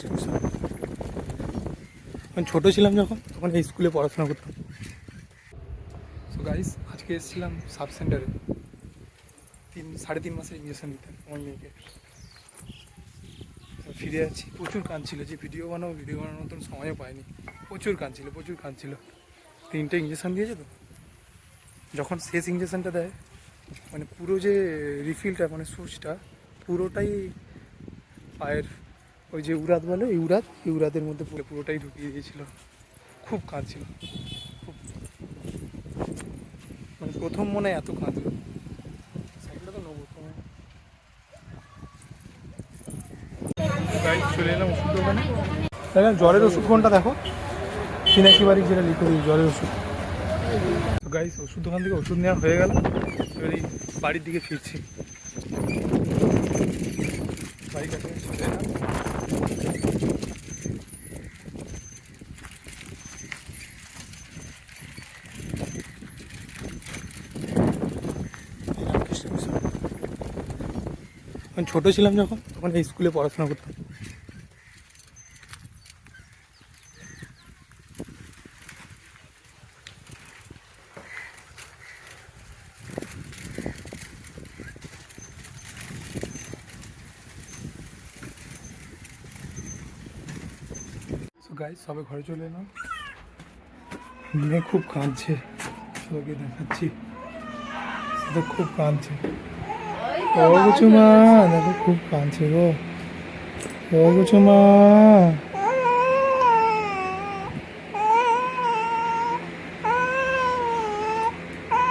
Tuition. আমি ছোটো ছিলাম যখন, তখন এই স্কুলে পড়াশোনা করতাম। সো গাইস, আজকে এসেছিলাম সাব সেন্টারে 3.5 মাসের ইঞ্জেকশন দিতে আমার মেয়েকে। ফিরে যাচ্ছি, প্রচুর কাঁদছিল, যে ভিডিও বানানোর মতন সময়ও পাইনি। প্রচুর কাঁদছিল। 3টে ইঞ্জেকশন দিয়েছে তো। যখন শেষ ইঞ্জেকশনটা দেয়, মানে পুরো যে রিফিলটা, মানে সুচটা পুরোটাই পায়ের ওই যে উরাত বলে, এই উরাতের মধ্যে পুরোটাই ঢুকিয়ে দিয়েছিল। খুব কাঁদছিল, খুব, মানে প্রথম মনে এত কাঁদলো। সাইকেলটা তো নেবো তোমার। চলে এলাম ওষুধ দোকানে। জ্বরের ওষুধ কোনটা দেখো, পিনাকি বাড়ি যেটা লিখে দিই জ্বরের ওষুধ। তো গাইস, ওষুধ দোকান থেকে ওষুধ নেওয়া হয়ে গেল। এবার এই বাড়ির দিকে ফিরছি। বাড়ির কাছে চলে এলাম। আমি ছোটো ছিলাম যখন, তখন এই স্কুলে পড়াশোনা করতাম। গাইস, সবে ঘরে চলে এলাম। মেয়ে খুব কাঁদছে, সবাইকে দেখাচ্ছি। খুব কাঁদছে। ও কিছু মা, দেখো খুব কাঁদছে গো। ও কিছু মা,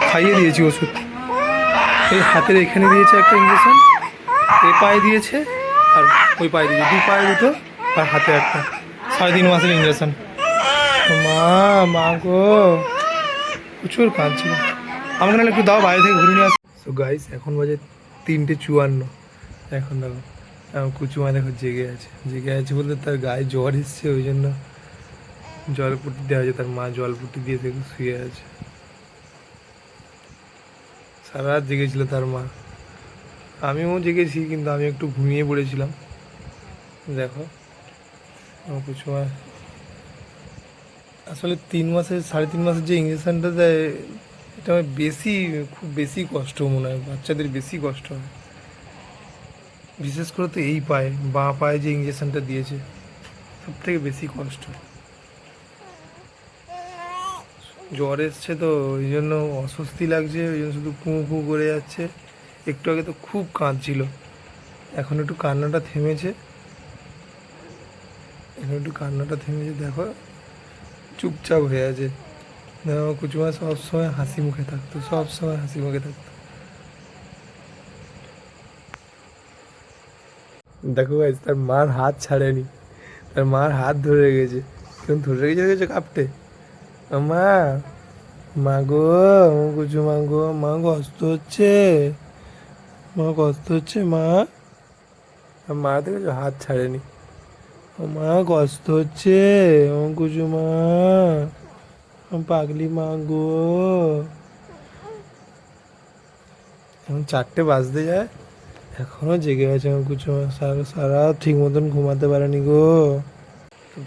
খাইয়ে দিয়েছি ওষুধ। এই হাতের এখানে দিয়েছে একটা ইঞ্জেকশন, এই পায়ে দিয়েছে আর ওই পায়ে দিয়েছে, 2 পায়ে দুটো আর হাতে একটা। 3.5 মাসের ইঞ্জেকশন। মা গো, প্রচুর কাঁদছিল। আমাকে নাহলে একটু দাও, বাইরে থেকে ঘুরে নিয়ে আসো। সো গাইস, এখন বাজে 3:54। এখন দেখো কুচুমা দেখো জেগে আছে বলতে তার গায়ে জ্বর এসছে, ওই জন্য জলপুটি দেওয়া হয়েছে। তার মা জলপুটি দিয়ে দেখো শুয়ে আছে। সারা রাত জেগেছিল তার মা। আমিও জেগেছি, কিন্তু আমি একটু ঘুমিয়ে পড়েছিলাম। দেখো কুচুমা আসলে 3 মাসের 3.5 মাসের যে ইঞ্জেকশনটা দেয়, এটা আমার খুব বেশি কষ্ট মনে হয়, বাচ্চাদের বেশি কষ্ট হয়। বিশেষ করে তো এই পায়ে, বাঁ পায়ে যে ইঞ্জেকশনটা দিয়েছে, সব থেকে বেশি কষ্ট। জ্বর এসছে তো, ওই জন্য অস্বস্তি লাগছে, ওই জন্য শুধু ফু করে যাচ্ছে। একটু আগে তো খুব কাঁদছিল, এখন একটু কান্নাটা থেমেছে। দেখো চুপচাপ হয়ে আছে। আমার কুচুমা সবসময় হাসি মুখে থাকতো। দেখো গাইস, তার মার হাত ছাড়েনি, তার মার হাত ধরে রেখেছে। কেমন ধরে রেখেছে কাঁপতে। মা গো, কুচুমা গো, মা কষ্ট হচ্ছে, মা দেখেছো হাত ছাড়েনি। মা কষ্ট হচ্ছে, কুচুমা, পাগলি মা গো। এখন 4টে বাজতে যায়, এখনো জেগে আছে আমার কুচুমা। সারা ঠিক মতন ঘুমাতে পারেনি গো।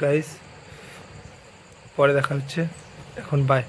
গাইস, পরে দেখা হচ্ছে, এখন বাই।